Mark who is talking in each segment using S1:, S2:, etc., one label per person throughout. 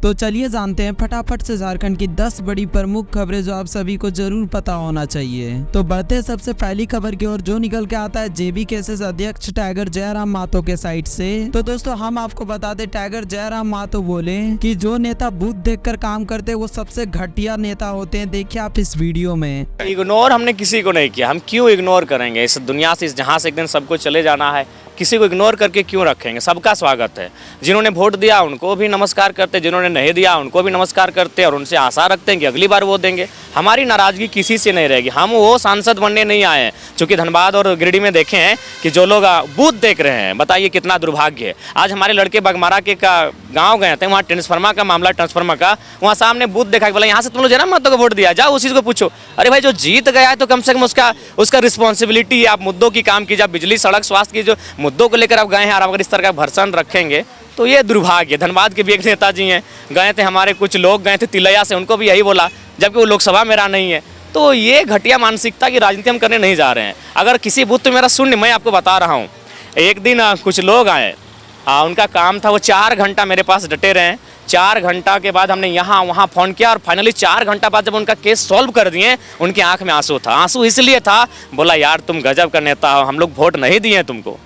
S1: तो चलिए जानते हैं फटाफट से झारखंड की 10 बड़ी प्रमुख खबरें जो आप सभी को जरूर पता होना चाहिए। तो बढ़ते सबसे पहली खबर की ओर, जो निकल के आता है जेबी केसेस अध्यक्ष टाइगर जयराम महतो के साइड से। तो दोस्तों हम आपको बता दें, टाइगर जयराम महतो बोले कि जो नेता बूथ देखकर काम करते हैं वो सबसे घटिया नेता होते हैं। देखिए आप इस वीडियो में।
S2: इग्नोर हमने किसी को नहीं किया, हम क्यों इग्नोर करेंगे? इस दुनिया से, इस जहाँ से एक दिन सबको चले जाना है, किसी को इग्नोर करके क्यों रखेंगे? सबका स्वागत है। जिन्होंने वोट दिया उनको भी नमस्कार करते, जिन्होंने नहीं दिया उनको भी नमस्कार करते और उनसे आशा रखते हैं कि अगली बार वोट देंगे। हमारी नाराज़गी किसी से नहीं रहेगी। हम वो सांसद बनने नहीं आए हैं। चूँकि धनबाद और गिरिडीह में देखे हैं कि जो लोग बूथ देख रहे हैं, बताइए कितना दुर्भाग्य है। आज हमारे लड़के बगमारा के गाँव गए थे, वहाँ ट्रांसफार्मर का मामला, ट्रांसफार्मर का, वहाँ सामने बूथ देखा कि बोला यहाँ से तुम लोग जरा महतो को वोट दिया, जाओ उसी को पूछो। अरे भाई, जो जीत गया है तो कम से कम उसका रिस्पॉन्सिबिलिटी है। आप मुद्दों की काम कीजिए, बिजली, सड़क, स्वास्थ्य की जो मुद्दों को लेकर आप गए हैं और अगर इस तरह का भर्सन रखेंगे तो ये दुर्भाग्य। धनबाद के भी एक नेताजी हैं, गए थे, हमारे कुछ लोग गए थे तिलैया से, उनको भी यही बोला, जबकि वो लोकसभा में रहा नहीं है। तो ये घटिया मानसिकता की राजनीति हम करने नहीं जा रहे हैं। अगर किसी बूथ तो मेरा सुन, मैं आपको बता रहा हूँ, एक दिन कुछ लोग आए, उनका काम था, वो 4 घंटा मेरे पास डटे रहे। 4 घंटा के बाद हमने यहाँ वहाँ फ़ोन किया और फाइनली 4 घंटा बाद जब उनका केस सॉल्व कर दिए, उनकी आंख में आंसू था। आंसू इसलिए था, बोला यार तुम गजब का नेता हो, हम लोग वोट नहीं दिए तुमको।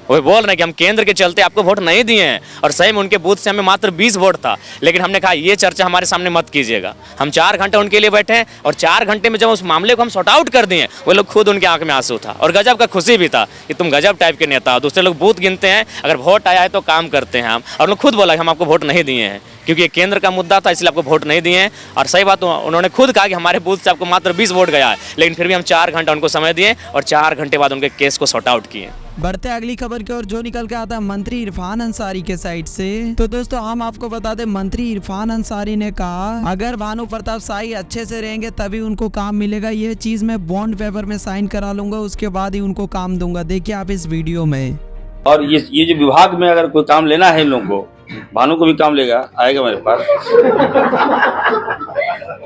S2: वो बोल रहे हैं कि हम केंद्र के चलते आपको वोट नहीं दिए हैं, और सही में उनके बूथ से हमें मात्र 20 वोट था। लेकिन हमने कहा ये चर्चा हमारे सामने मत कीजिएगा। हम 4 घंटे उनके लिए बैठे हैं और 4 घंटे में जब उस मामले को हम सॉर्ट आउट कर दिए, वो लोग खुद, उनके आंख में आंसू था और गजब का खुशी भी था कि तुम गजब टाइप के नेता हो। दूसरे लोग बूथ गिनते हैं, अगर वोट आया है तो काम करते हैं हम, और लोग खुद बोला कि हम आपको वोट नहीं दिए हैं क्योंकि ये केंद्र का मुद्दा था, इसलिए आपको वोट नहीं दिए हैं। और सही बात, उन्होंने खुद कहा कि हमारे बूथ से आपको मात्र 20 वोट गया है, लेकिन फिर भी हम 4 घंटा उनको समय दिए और 4 घंटे बाद उनके केस को सॉर्ट आउट किए।
S1: बढ़ते अगली खबर की ओर, जो निकल के आता है मंत्री इरफान अंसारी के साइड से। तो दोस्तों हम आपको बता दें, मंत्री इरफान अंसारी ने कहा अगर भानु प्रताप शाही अच्छे से रहेंगे तभी उनको काम मिलेगा। ये चीज मैं बॉन्ड पेपर में साइन करा लूंगा, उसके बाद ही उनको काम दूंगा। देखिए आप इस वीडियो में।
S3: और ये जो विभाग में अगर कोई काम लेना है इन लोगों को, भानु को भी काम लेगा, आएगा मेरे पास।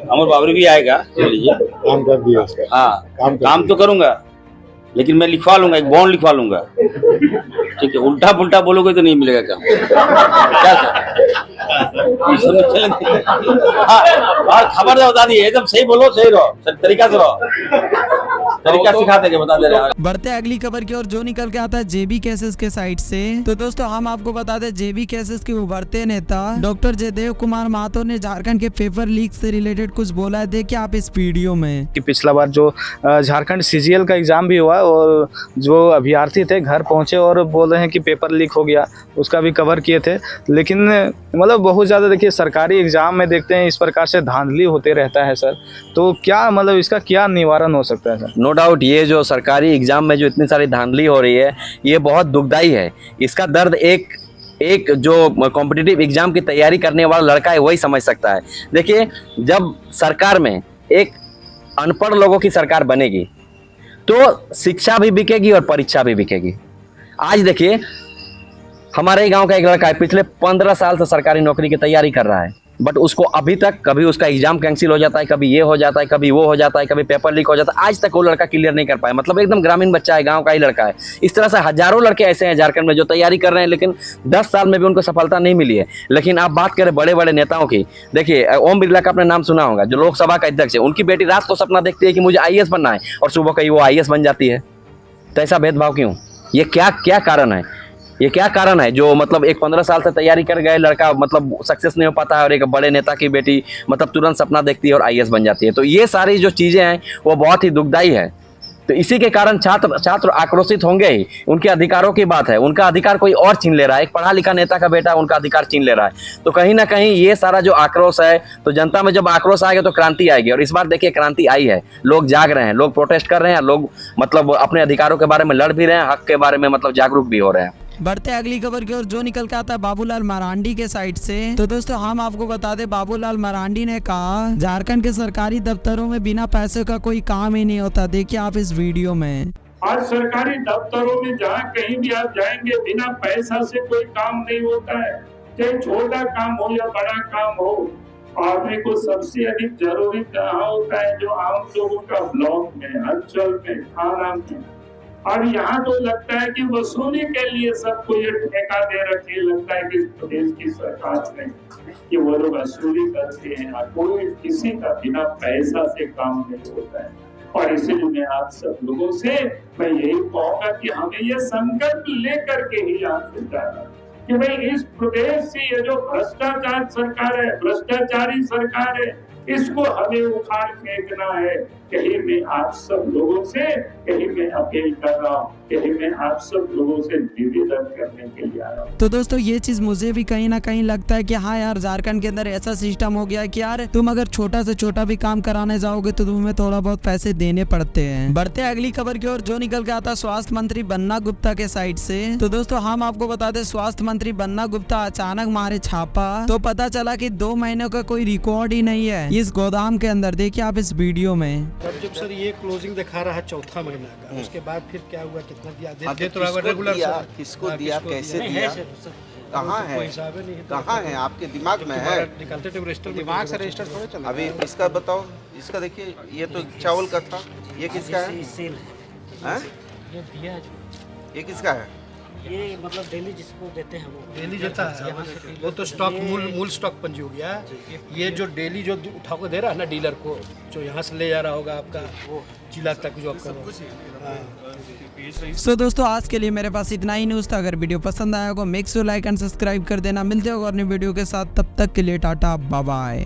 S3: अमर बाबरी भी आएगा, लीजिए
S4: काम कर दिया उसका।
S3: हाँ, काम तो करूंगा, लेकिन मैं लिखवा लूंगा, एक बॉन्ड लिखवा लूंगा। ठीक है, उल्टा पुल्टा बोलोगे तो नहीं मिलेगा काम। क्या खबर बता दी, एकदम सही बोलो, सही रहो, तरीका से रहो, तरीका सिखाते के बता दे रहे हैं।
S1: बढ़ते अगली खबर की ओर, जो निकल के आता है जेबी केसेस के साइड से। तो दोस्तों हम आपको बता दें, जेबी केसेस के उभरते नेता डॉक्टर जयदेव कुमार महतो ने झारखंड के पेपर लीक से रिलेटेड कुछ बोला है। देखिए आप इस वीडियो में।
S5: कि पिछला बार जो झारखंड सीजीएल का एग्जाम भी हुआ और जो अभ्यर्थी थे घर पहुंचे और बोल रहे हैं कि पेपर लीक हो गया, उसका भी कवर किए थे। लेकिन मतलब बहुत ज़्यादा देखिए सरकारी एग्जाम में देखते हैं इस प्रकार से धांधली होते रहता है सर, तो क्या मतलब इसका क्या निवारण हो सकता है सर?
S6: नो डाउट, ये जो सरकारी एग्जाम में जो इतनी सारी धांधली हो रही है, ये बहुत दुखदाई है। इसका दर्द एक जो कॉम्पिटिटिव एग्जाम की तैयारी करने वाला लड़का है वही समझ सकता है। देखिए, जब सरकार में एक अनपढ़ लोगों की सरकार बनेगी तो शिक्षा भी बिकेगी और परीक्षा भी बिकेगी। आज देखिए, हमारे ही गांव का एक लड़का है, पिछले 15 साल से सरकारी नौकरी की तैयारी कर रहा है, बट उसको अभी तक कभी उसका एग्जाम कैंसिल हो जाता है, कभी ये हो जाता है, कभी वो हो जाता है, कभी पेपर लीक हो जाता है। आज तक वो लड़का क्लियर नहीं कर पाया। मतलब एकदम ग्रामीण बच्चा है, गांव का ही लड़का है। इस तरह से हजारों लड़के ऐसे हैं झारखंड में जो तैयारी कर रहे हैं, लेकिन 10 साल में भी उनको सफलता नहीं मिली है। लेकिन आप बात करें बड़े बड़े नेताओं की, देखिए ओम बिरला का आपने नाम सुना होगा, जो लोकसभा का अध्यक्ष है। उनकी बेटी रात को सपना देखती है कि मुझे IAS बनना है और सुबह कहीं वो IAS बन जाती है। तो ऐसा भेदभाव क्यों? ये क्या कारण है? ये क्या कारण है जो मतलब एक 15 साल से तैयारी कर गए लड़का मतलब सक्सेस नहीं हो पाता है, और एक बड़े नेता की बेटी मतलब तुरंत सपना देखती है और IAS बन जाती है। तो ये सारी जो चीज़ें हैं वो बहुत ही दुखदाई है। तो इसी के कारण छात्र आक्रोशित होंगे ही। उनके अधिकारों की बात है, उनका अधिकार कोई और छीन ले रहा है। एक पढ़ा लिखा नेता का बेटा उनका अधिकार छीन ले रहा है। तो कहीं ना कहीं ये सारा जो आक्रोश है, तो जनता में जब आक्रोश आएगा तो क्रांति आएगी। और इस बार देखिए क्रांति आई है, लोग जाग रहे हैं, लोग प्रोटेस्ट कर रहे हैं, लोग मतलब अपने अधिकारों के बारे में लड़ भी रहे हैं, हक के बारे में मतलब जागरूक भी हो रहे हैं।
S1: बढ़ते अगली खबर की ओर, जो निकल के आता है बाबूलाल मरांडी के साइड से। तो दोस्तों हम आपको बता दें, बाबूलाल मरांडी ने कहा झारखंड के सरकारी दफ्तरों में बिना पैसे का कोई काम ही नहीं होता। देखिए आप इस वीडियो में।
S7: आज सरकारी दफ्तरों में जहाँ कहीं भी आप जाएंगे, बिना पैसा से कोई काम नहीं होता है। चाहे छोटा काम हो या बड़ा काम हो, आदमी को सबसे अधिक जरूरी कहाँ होता है? जो आम लोगों का ब्लॉक में, अंचल में, थाना में, और यहाँ तो लगता है कि वसूली के लिए सबको ये ठेका दे रखे, लगता है कि इस प्रदेश की सरकार ने कि वो लोग वसूली करते हैं और कोई किसी का बिना पैसा से काम नहीं होता है। और इसलिए मैं आप सब लोगों से मैं यही कहूंगा कि हमें ये संकल्प लेकर के ही यहाँ से जाना कि भाई इस प्रदेश से ये जो भ्रष्टाचार सरकार है, भ्रष्टाचारी सरकार है, इसको हमें उखाड़ फेंकना है। यही मैं आप सब लोगों से यही मैं अपील कर रहा हूँ, यही मैं आप सब लोगों से निवेदन करने के लिए आया हूँ।
S1: तो दोस्तों ये चीज मुझे भी कहीं ना कहीं लगता है कि हाँ यार, झारखंड के अंदर ऐसा सिस्टम हो गया है कि यार तुम अगर छोटा से छोटा भी काम कराने जाओगे तो तुम्हें थोड़ा बहुत पैसे देने पड़ते हैं। बढ़ते अगली खबर की ओर, जो निकल के आता स्वास्थ्य मंत्री बन्ना गुप्ता के साइड से। तो दोस्तों हम आपको बता दें, स्वास्थ्य मंत्री बन्ना गुप्ता अचानक मारे छापा तो पता चला कि 2 महीनों का कोई रिकॉर्ड ही नहीं है इस गोदाम के अंदर। देखिए आप इस वीडियो में।
S4: जब सर ये क्लोजिंग दिखा रहा है चौथा महीना का, उसके बाद फिर क्या हुआ, कितना दिया दे तो
S8: किसको
S4: रेगुलर
S8: दिया, किसको दिया, कैसे दिया, कहाँ है, कहाँ है, आपके दिमाग में है?
S4: निकालते थे रजिस्टर,
S8: दिमाग से रजिस्टर थोड़े चला। अभी इसका बताओ, इसका देखिए, ये तो चावल का था, ये किसका है? ये किसका है?
S9: ये मतलब डेली जिसको देते हैं वो
S4: डेली देता है, वो तो स्टॉक मूल स्टॉक पंजी हो गया। ये जो डेली जो उठा के दे रहा है ना डीलर को, जो यहाँ से ले जा रहा होगा आपका वो जिला तक जो आपका।
S1: सो दोस्तों आज के लिए मेरे पास इतना ही न्यूज़ था। अगर वीडियो पसंद आया होगा make sure like and subscribe कर देना। मिलते हो और नई वीडियो के साथ, तब तक के लिए टाटा बाय बाय।